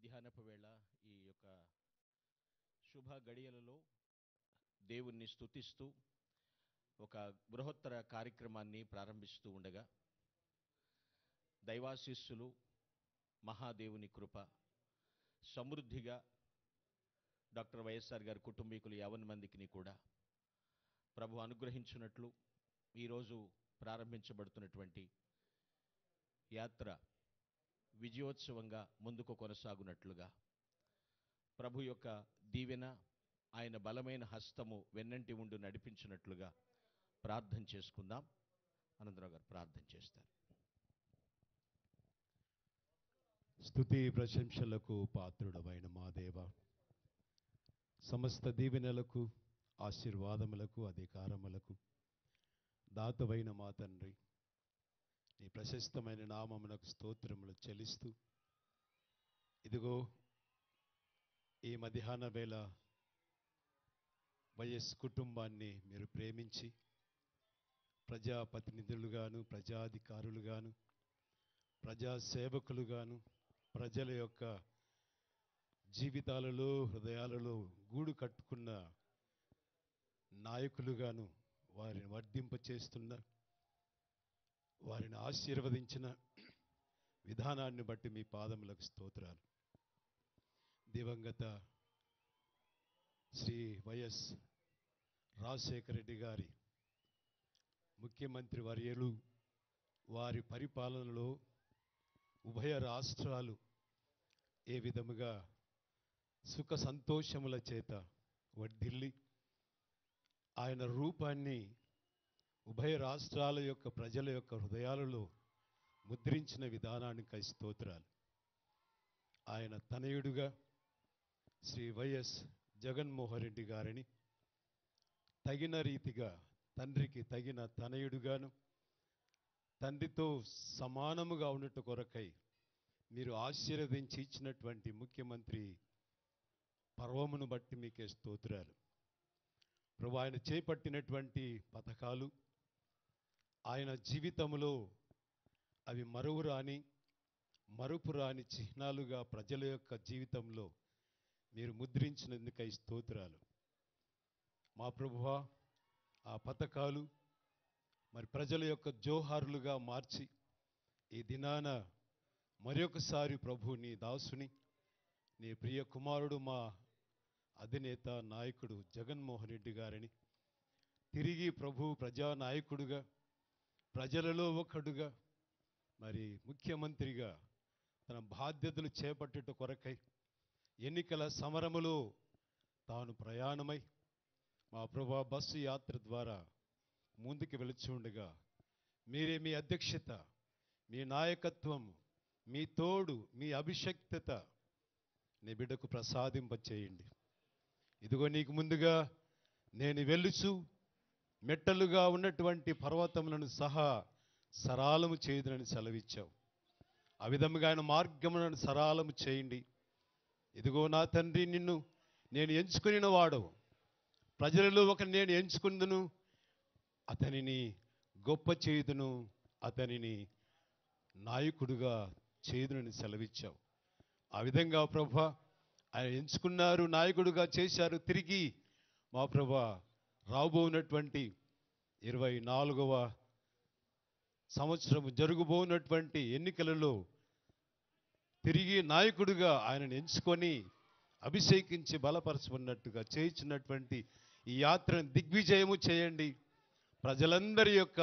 మధ్యాహ్నపు వేళ ఈ యొక్క శుభ గడియలలో దేవుణ్ణి స్తుతిస్తూ ఒక బృహత్తర కార్యక్రమాన్ని ప్రారంభిస్తూ ఉండగా దైవాశీస్సులు మహాదేవుని కృప సమృద్ధిగా డాక్టర్ వైఎస్ఆర్ గారి కుటుంబీకులు 50 మందికి కూడా ప్రభు అనుగ్రహించినట్లు ఈరోజు ప్రారంభించబడుతున్నటువంటి యాత్ర విజయోత్సవంగా ముందుకు కొనసాగునట్లుగా ప్రభు యొక్క దీవెన ఆయన బలమైన హస్తము వెన్నంటి ఉండి నడిపించినట్లుగా ప్రార్థన చేసుకుందాం. అనంతరావు గారు ప్రార్థన చేస్తారు. స్తుతి ప్రశంసలకు పాత్రుడమైన మా దేవ, సమస్త దీవెనలకు ఆశీర్వాదములకు అధికారములకు దాతవైన మా తండ్రి, నీ ప్రశస్తమైన నామమునకు స్తోత్రములు చెల్లిస్తూ ఇదిగో ఈ మధ్యాహ్న వేళ వైఎస్ కుటుంబాన్ని మీరు ప్రేమించి ప్రజాప్రతినిధులుగాను ప్రజాధికారులుగాను ప్రజాసేవకులుగాను ప్రజల యొక్క జీవితాలలో హృదయాలలో గూడు కట్టుకున్న నాయకులుగాను వారిని వర్ధింపచేస్తున్న వారిని ఆశీర్వదించిన విధానాన్ని బట్టి మీ పాదములకు స్తోత్రాలు. దివంగత శ్రీ వైఎస్ రాజశేఖర రెడ్డి గారి ముఖ్యమంత్రి వర్యులు వారి పరిపాలనలో ఉభయ రాష్ట్రాలు ఏ విధముగా సుఖ సంతోషముల చేత వర్ధిల్లి ఆయన రూపాన్ని ఉభయ రాష్ట్రాల యొక్క ప్రజల యొక్క హృదయాలలో ముద్రించిన విధానానికి స్తోత్రాలు. ఆయన తనయుడుగా శ్రీ వైఎస్ జగన్మోహన్ రెడ్డి గారిని తగిన రీతిగా తండ్రికి తగిన తనయుడుగాను తండ్రితో సమానముగా ఉన్నట్టు కొరకై మీరు ఆశీర్వదించి ఇచ్చినటువంటి ముఖ్యమంత్రి పర్వమును బట్టి మీకే స్తోత్రాలు. ప్రభు ఆయన చేపట్టినటువంటి పథకాలు ఆయన జీవితంలో అవి మరుపురాని చిహ్నాలుగా ప్రజల యొక్క జీవితంలో మీరు ముద్రించినందుకై స్తోత్రాలు. మా ప్రభువా, ఆ పథకాలు మరి ప్రజల యొక్క జోహారులుగా మార్చి ఈ దినాన మరొకసారి ప్రభు నీ దాసుని నీ ప్రియ కుమారుడు మా అధినేత నాయకుడు జగన్మోహన్ రెడ్డి గారిని తిరిగి ప్రభు ప్రజానాయకుడుగా ప్రజలలో ఒకడుగా మరి ముఖ్యమంత్రిగా తన బాధ్యతలు చేపట్టుట కొరకై ఎన్నికల సమరములో తాను ప్రయాణమై మా ప్రభు బస్సు యాత్ర ద్వారా ముందుకు వెళుచుండగా మీరే మీ అధ్యక్షత, మీ నాయకత్వం, మీ తోడు, మీ అభిషక్తత నీ బిడ్డకు ప్రసాదింపచేయండి. ఇదిగో నీకు ముందుగా నేను వెళ్ళుచు మెట్టలుగా ఉన్నటువంటి పర్వతములను సహా సరాలము చేయుదునని సెలవిచ్చావు. ఆ విధముగా ఆయన మార్గములను సరాలము చేయండి. ఇదిగో నా తండ్రి, నిన్ను నేను ఎంచుకుని వాడవు, ప్రజలలో ఒక నేను ఎంచుకుందును, అతనిని గొప్ప చేయుదును, అతనిని నాయకుడుగా చేయుదునని సెలవిచ్చావు. ఆ విధంగా ప్రభువా ఆయన ఎంచుకున్నారు, నాయకుడుగా చేశారు. తిరిగి మా ప్రభువా రాబోనటువంటి 24వ సంవత్సరం జరుగుబోనటువంటి ఎన్నికలలో తిరిగి నాయకుడిగా ఆయనను ఎంచుకొని అభిషేకించి బలపరచుకున్నట్టుగా చేయించినటువంటి ఈ యాత్రను దిగ్విజయము చేయండి. ప్రజలందరి యొక్క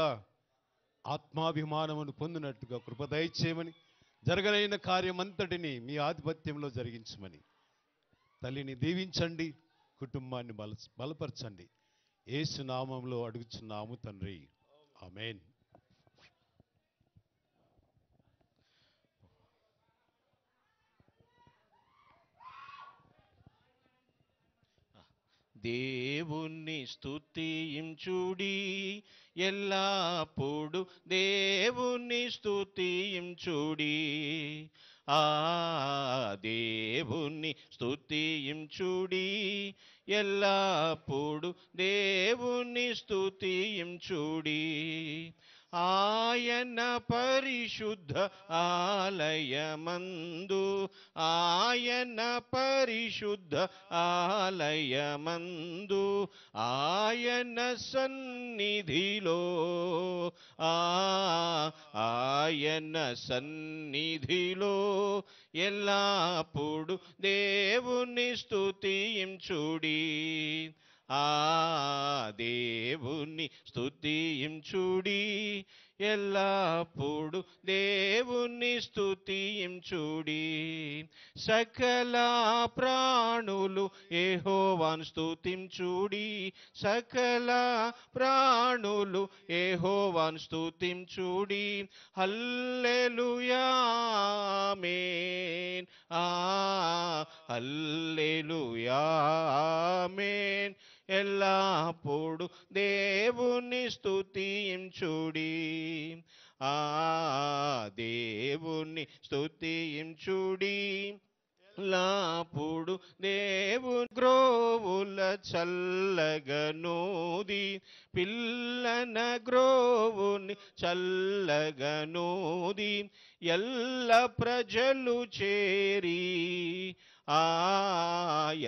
ఆత్మాభిమానమును పొందినట్టుగా కృప దయచేయమని, జరగనైన కార్యమంతటిని మీ ఆధిపత్యంలో జరిగించమని తల్లిని దీవించండి, కుటుంబాన్ని బలపరచండి. యేసు నామములో అడుగుచున్నాము తండ్రి, ఆమేన్. దేవుణ్ణి స్తుతించుడి ఎల్లప్పుడు, దేవుణ్ణి స్తుతించుడి. దేవుణ్ణి స్తుతించుడి ఎల్లప్పుడు, దేవుణ్ణి స్తుతించుడి. ఆయన పరిశుద్ధ ఆలయమందు, ఆయన పరిశుద్ధ ఆలయమందు, ఆయన సన్నిధిలో, ఆయన సన్నిధిలో ఎల్లప్పుడు దేవుని స్తుతించుడి. దేవుని స్తుతించుడి, ఎల్లప్పుడు దేవుని స్తుతించుడి. సకల ప్రాణులు యెహోవాను స్తుతించుడి, సకల ప్రాణులు యెహోవాను స్తుతించుడి. హల్లెలూయా ఆమేన్, హల్లెలూయా ఆమేన్. ఎల్లప్పుడు దేవుని స్తుతించుడి, దేవుని స్తుతించుడి. ఎల్లప్పుడు దేవుని గ్రోవుల చల్లగనూది, పిల్లన గ్రోవుని చల్లగనూది, ఎల్ల ప్రజలు చేరి,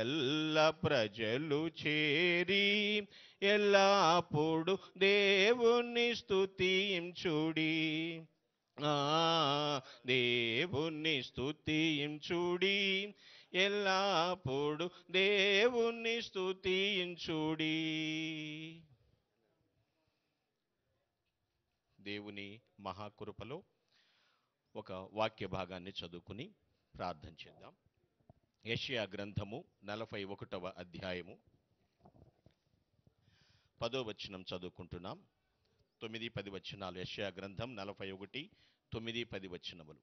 ఎల్ల ప్రజలు చేరి ఎల్లప్పుడు దేవుని స్తుతించుడి, దేవుని స్తుతించుడి, ఎల్లప్పుడు దేవుని స్తుతించుడి. దేవుని మహాకృపలో ఒక వాక్య భాగాన్ని చదువుకుని ప్రార్థన చేద్దాం. యెషయా గ్రంథము 41వ అధ్యాయము 10వ వచనం చదువుకుంటున్నాం. 9-10 వచనాలు. యెషయా గ్రంథం 41, 9-10 వచనములు.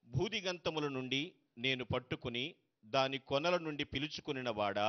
భూదిగంతముల నుండి నేను పట్టుకుని దాని కొనల నుండి పిలుచుకునిన వాడా,